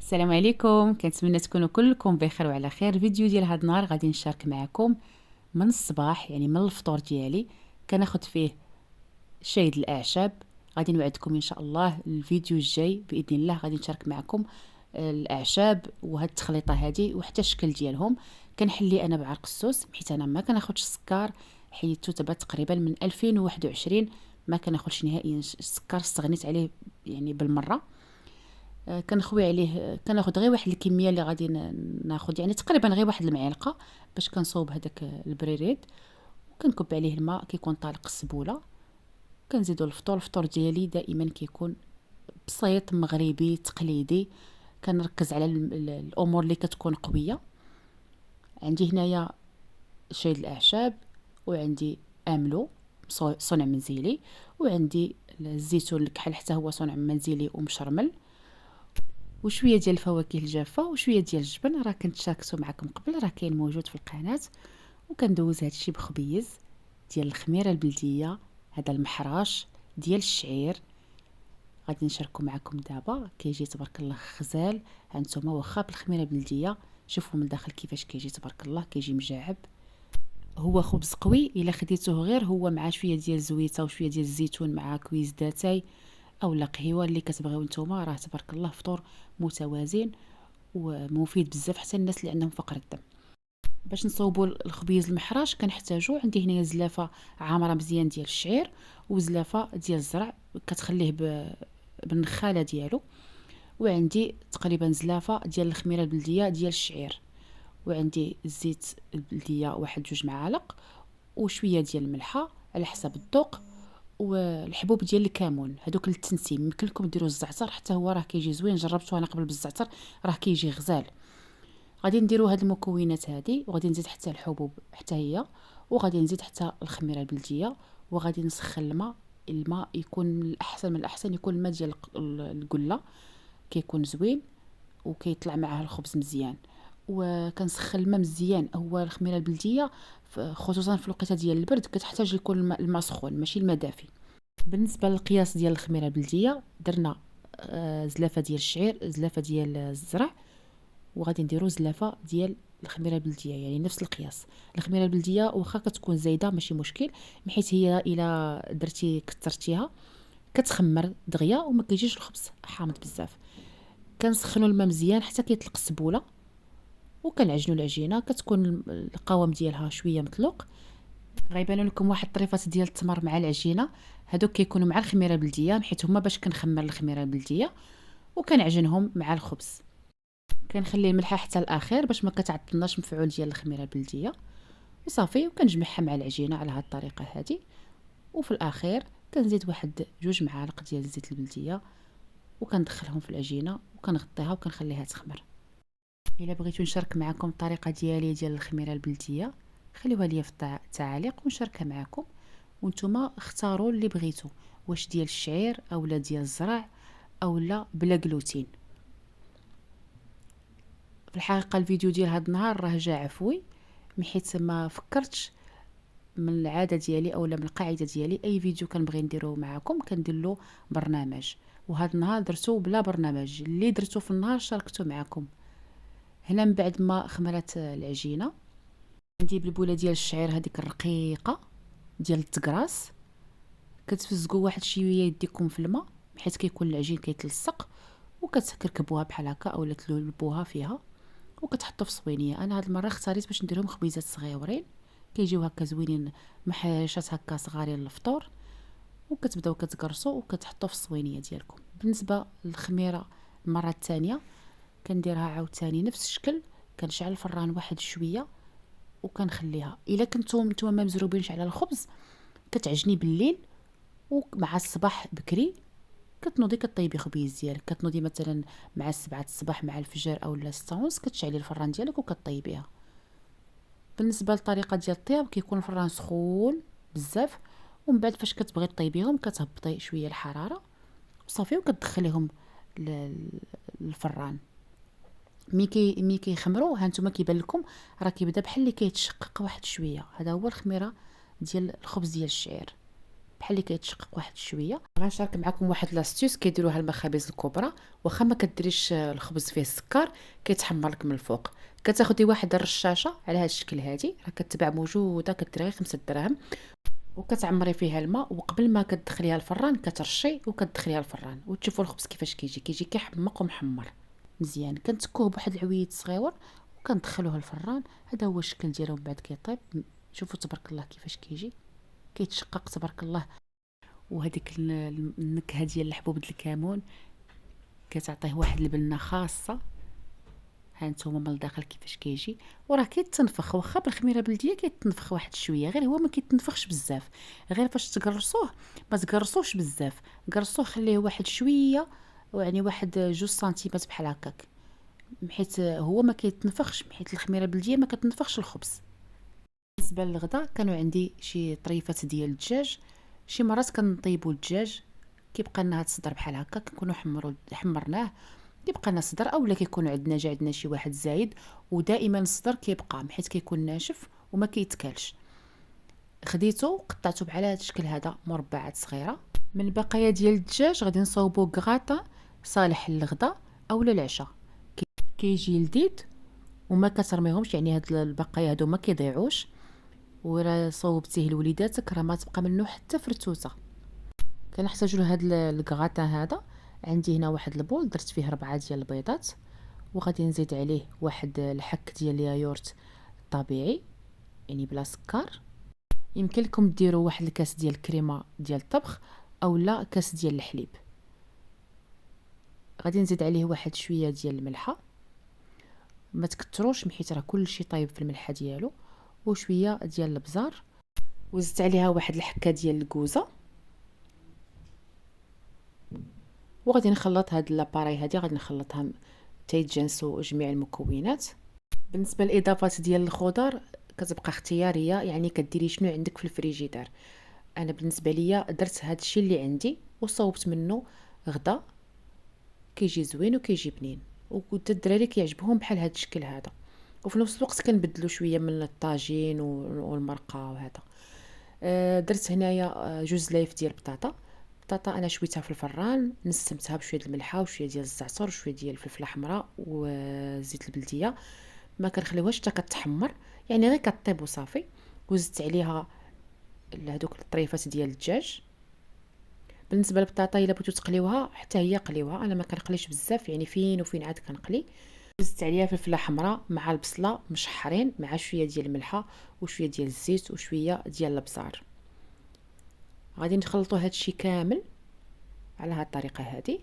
السلام عليكم، كنتمنى تكونوا كلكم بخير وعلى خير. فيديو ديال هاد النهار غادي نشارك معكم من الصباح، يعني من الفطور ديالي كناخد فيه شاي د الاعشاب. غادي نوعدكم ان شاء الله الفيديو الجاي باذن الله غادي نشارك معكم الاعشاب وهاد التخليطه هادي وحتى الشكل ديالهم. كنحلي انا بعرق السوس حيت انا ما كناخدش السكر، حيت تبت تقريبا من 2021 ما كناخدش نهائيا السكر، استغنيت عليه يعني بالمره. كنخوي عليه، كناخد غير واحد الكميه اللي غادي ناخد، يعني تقريبا غير واحد المعلقه باش كنصوب هذاك البريريد، وكنكب عليه الماء كيكون طالق السبوله. كنزيدو الفطور ديالي دائما كيكون بسيط مغربي تقليدي. كنركز على الامور اللي كتكون قويه. عندي هنايا شاي د الاعشاب، وعندي املو صنع منزلي، وعندي الزيتون الكحل حتى هو صنع منزلي ومشرمل، وشويه ديال الفواكه الجافه وشويه ديال الجبن. راه كنت شاركته معكم قبل، راه كاين موجود في القناه. وكندوز هادشي بخبيز ديال الخميره البلديه، هذا المحراش ديال الشعير غادي نشاركو معكم دابا. كيجي تبارك الله خزال. هانتوما واخا بالخميره البلديه، شوفوا من الداخل كيفاش كيجي تبارك الله، كيجي مجعب. هو خبز قوي الا خديتوه غير هو مع شويه ديال الزويته وشويه ديال الزيتون مع كويس داتاي اولا قهيوه اللي كتبغيو نتوما، راه تبارك الله فطور متوازن ومفيد بزاف حتى الناس اللي عندهم فقر الدم. باش نصوبوا الخبيز المحراش كنحتاجو، عندي هنايا زلافه عامره مزيان ديال الشعير وزلافه ديال الزرع كتخليه بالنخاله ديالو، وعندي تقريبا زلافه ديال الخميره البلديه ديال الشعير، وعندي الزيت البلديه واحد 2 معالق، وشويه ديال الملحه على حسب الذوق، والحبوب ديال الكمون هذوك للتنسيم. يمكن لكم ديروا الزعتر حتى هو راه كيجي زوين، جربته انا قبل بالزعتر راه كيجي غزال. غادي نديروا هاد المكونات هادي، وغادي نزيد حتى الحبوب حتى هي، وغادي نزيد حتى الخميره البلديه، وغادي نسخن الماء يكون من الاحسن يكون الماء ديال القله، كيكون زوين وكيطلع معاه الخبز مزيان. وكنسخن الماء مزيان. هو الخميره البلديه خصوصا في الوقيته ديال البرد كتحتاج يكون الماء سخون ماشي الماء دافي. بالنسبه للقياس ديال الخميره البلديه درنا زلافه ديال الشعير، زلافه ديال الزرع، وغادي نديرو زلافه ديال الخميره البلديه، يعني نفس القياس. الخميره البلديه واخا كتكون زايده ماشي مشكل، حيت هي الا درتي كثرتيها كتخمر دغيا وما كيجيش الخبز حامض بزاف. كنسخنوا الماء مزيان حتى كيطلق السبوله، وكنعجنوا العجينه كتكون القوام ديالها شويه مطلوق. غيبان لكم واحد الطريفات ديال التمر مع العجينه، هادوك كيكونوا مع الخميره البلديه حيت هما باش كنخمر الخميره البلديه وكنعجنهم مع الخبز. كنخلي الملحه حتى الاخير باش ما كتعطلناش مفعول ديال الخميره البلديه، وصافي. وكنجمعها مع العجينه على هاد الطريقه هادي. وفي الاخير كنزيد واحد 2 معالق ديال الزيت البلديه وكندخلهم في العجينه وكنغطيها وكنخليها تخمر. الا بغيتو نشارك معكم الطريقه ديال الخميره البلديه خليوها ليا في التعاليق ونشاركها معكم، وانتم اختاروا اللي بغيتو، واش ديال الشعير اولا ديال الزرع اولا بلا جلوتين. في الحقيقه الفيديو ديال هاد النهار راه جا عفوي، حيت ما فكرتش من العاده ديالي اولا من القاعده ديالي اي فيديو كنبغي نديرو معكم كندير له برنامج. وهذا النهار درتو بلا برنامج، اللي درتو في النهار شاركته معكم. هنا من بعد ما خمرت العجينه عندي بلبوله ديال الشعير هذيك الرقيقه ديال التكراس، كتفزقوا واحد شويه يديكم في الماء حيت كيكون العجين كيتلصق، وكتكركبوها بحال هكا اولا تلولبوها فيها وكتحطوا في صوينيه. انا هاد المره اختاريت باش نديرهم خبيزات صغيورين كيجيو هكا زوينين، محاشات هكا صغارين للفطور، وكتبداو كتقرصوا وكتحطوا في الصوينيه ديالكم. بالنسبه للخميره المره الثانيه كنديرها عاوتاني نفس الشكل، كنشعل الفران واحد شويه وكنخليها. الا كنتم نتوما ما مزروبينش على الخبز كتعجني بالليل ومع الصباح بكري كتنوضي كطيبي خبيز ديالك، كتنوضي مثلا مع 7 الصباح مع الفجر اولا 6 ونص كتشعلي الفران ديالك وكطيبيها. بالنسبه للطريقه ديال الطياب كيكون الفران سخون بزاف، ومن بعد فاش كتبغي طيبيهم كتهبطي شويه الحراره وصافي وكتدخليهم للفران. مي كيخمروا هانتوما كيبان لكم راه كيبدا بحال اللي كيتشقق واحد شويه، هذا هو الخميره ديال الخبز ديال الشعير. بحال اللي كيتشقق واحد شويه. غنشارك معكم واحد لاستيوس كيديروها المخابز الكبرى، واخا ما كديريش الخبز فيه السكر كيتحمر لك من الفوق. كتاخدي واحد الرشاشه على هذا الشكل هادي، راه كتباع موجوده، كدير غير 5 دراهم، وكتعمري فيها الماء، وقبل ما كتدخليها الفران كترشي وكتدخليها الفران، وتشوفوا الخبز كيفاش كيجي كيحمق ومحمر مزيان. كنتكوه بواحد العويد صغيور وكندخلوه الفران. هذا هو الشكل ديالو من بعد كيطيب. شوفوا تبارك الله كيفاش كيتشقق تبارك الله. وهذيك النكهه ديال الحبوب الكمون كتعطيه واحد البنه خاصه. ها نتوما من الداخل كيفاش كيجي، وراه كيتنفخ، واخا بالخميره بلديه كيتنفخ واحد شويه، غير هو ما كيتنفخش بزاف. غير فاش تقرصوه ما تقرصوش بزاف، قرصوه خليه واحد شويه، يعني واحد 2 سنتيمات بحال هكاك، حيت هو ما كيتنفخش، حيت الخميره البلديه ما كتنفخش الخبز. بالنسبه للغدا كانوا عندي شي طريفات ديال الدجاج. شي مرات كنطيبوا الدجاج كيبقى لنا هاد الصدر بحال هكا، كنكونوا حمرناه كيبقى لنا صدر، اولا كيكون عندنا شي واحد زايد، ودائما الصدر كيبقى حيت كيكون ناشف وما كيتكلش. خديته وقطعته بحال هذا الشكل هذا مربعات صغيره. من بقايا ديال الدجاج غادي نصاوبو كغاطا صالح للغدا اولا العشاء، كيجي لذيذ وما كترميهمش، يعني هاد البقايا هادو ما كيضيعوش، وراه صوبتيه لوليداتك راه ما تبقى منه حتى فرتوته. كنحتاجو لهاد الكغاطا هذا. عندي هنا واحد البول درت فيه 4 ديال البيضات، وغادي نزيد عليه واحد الحك ديال الياغورت طبيعي يعني بلا سكر. يمكن لكم ديروا واحد الكاس ديال الكريمه ديال الطبخ اولا كاس ديال الحليب. غادي نزيد عليه واحد شويه ديال الملحه، ما تكتروش حيت راه كلشي طايب في الملحه ديالو، وشويه ديال البزار، وزدت عليها واحد الحكه ديال الكوزه. وغادي نخلط هاد لاباري هادي، غادي نخلطها تيتجانسوا جميع المكونات. بالنسبه للاضافات ديال الخضر كتبقى اختياريه، يعني كديري شنو عندك في الفريجيدار. انا بالنسبه ليا درت هاد الشيء اللي عندي وصوبت منه غدا، كيجي زوين وكيجي بنين، وكنت الدراري كيعجبهم بحال هاد الشكل هذا. وفي نفس الوقت كنبدلوا شويه من الطاجين والمرقه وهذا. درت هنايا 2 لايف ديال بطاطا انا شويتها في الفران، نسمتها بشويه الملحه وشويه ديال الزعتر وشويه ديال الفلفله الحمراء وزيت البلديه، ما كنخليوهاش حتى كتحمر، يعني غير كطيب وصافي. وزدت عليها هذوك الطريفات ديال الدجاج. بالنسبه للبطاطا الا بغيتو تقليوها حتى هي قليوها، انا ما كنقليش بزاف، يعني فين وفين عاد كنقلي. زدت عليها فلفله حمراء مع البصله مشحرين مع شويه ديال الملحه وشويه ديال الزيت وشويه ديال الابزار. غادي نخلطوا هادشي كامل على هاد الطريقه هذه.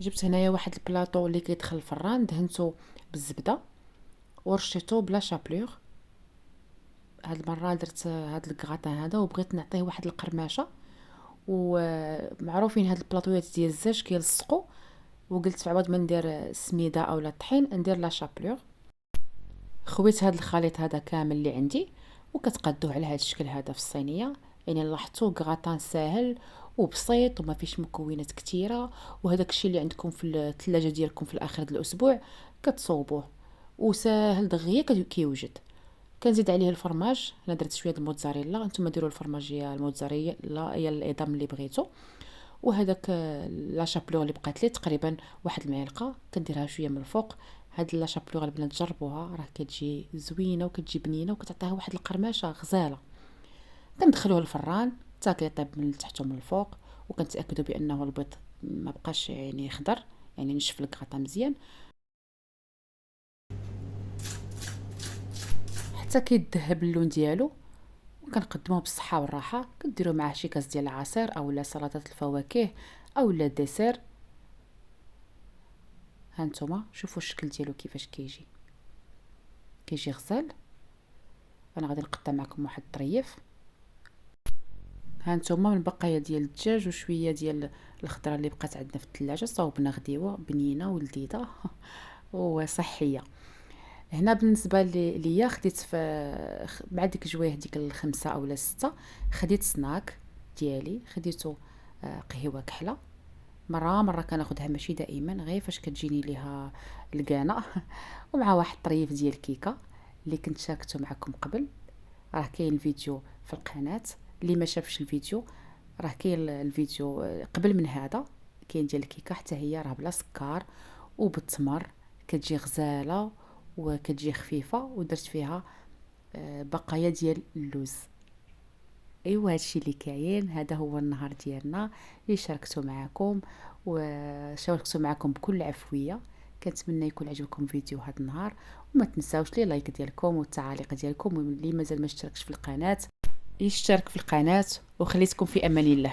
جبت هنايا واحد البلاطو اللي كيدخل الفران، دهنته بالزبده ورشيته بلا شابلور. هاد المره درت هاد الكغاطا هذا وبغيت نعطيه واحد القرماشه، ومعروفين هاد البلاطويات ديال الزاج كيلصقوا، وقلت في عوض ما ندير السميده اولا الطحين ندير لا شابلور. خويت هاد الخليط هذا كامل اللي عندي وكتقادوه على هاد الشكل هذا في الصينيه. يعني لاحظتوا كغاطان ساهل وبسيط وما فيش مكونات كثيره، وهذاك الشيء اللي عندكم في الثلاجه ديالكم في الاخر ديال الاسبوع كتصوبوه، وساهل دغيا كيوجد. كنزيد عليه الفرماج. انا درت شويه الموتزاريلا، نتوما ديروا الفرماج يا الموتزاريلا يا الادام اللي بغيتو. وهذاك لا شابلور اللي بقات لي تقريبا واحد المعلقه كنديرها شويه من الفوق. هاد لا شابلور البنات جربوها راه كتجي زوينه وكتجي بنينه وكتعطيها واحد القرمشه غزاله. كندخلوه الفران حتى كيطيب من التحت ومن الفوق، وكنتاكدوا بانه البيض ما بقاش يعني خضر، يعني نشف الكغطا مزيان حتى كيذهب اللون ديالو. وكنقدموه بالصحه والراحه. كديروا معاه شي كاس ديال العصير اولا سلطه الفواكه اولا ديسير. هانتوما شوفوا الشكل ديالو كيفاش كيجي غزال. انا غادي نقطع معكم واحد الطريف. هانتوما من بقايا ديال الدجاج وشويه ديال الخضره اللي بقات عندنا في الثلاجه صوبنا غديوه بنينه ولذيذه وصحيه. هنا بالنسبه ليا خديت مع ديك جويه ديك ال5 اولا 6 خديت سناك ديالي. خديته قهوه كحله. مره كناخذها ماشي دائما، غير فاش كتجيني ليها الكانه ومع واحد طريف ديال الكيكه اللي كنت شاركته معكم قبل. راه كاين الفيديو في القناة. اللي ما شافش الفيديو راه كاين الفيديو قبل من هذا، كاين ديال الكيكه حتى هي راه بلا سكر وبالتمر، كتجي غزاله وكتجي خفيفه، ودرت فيها بقايا ديال اللوز. ايوا هادشي اللي كاين، هذا هو النهار ديالنا اللي شاركته معكم وشاركته معكم بكل عفويه. كنتمنى يكون عجبكم فيديو هذا النهار، وما تنساوش لي لايك ديالكم والتعاليق ديالكم، واللي مازال ما اشتركش في القناه يشترك في القناه، وخليتكم في امان الله.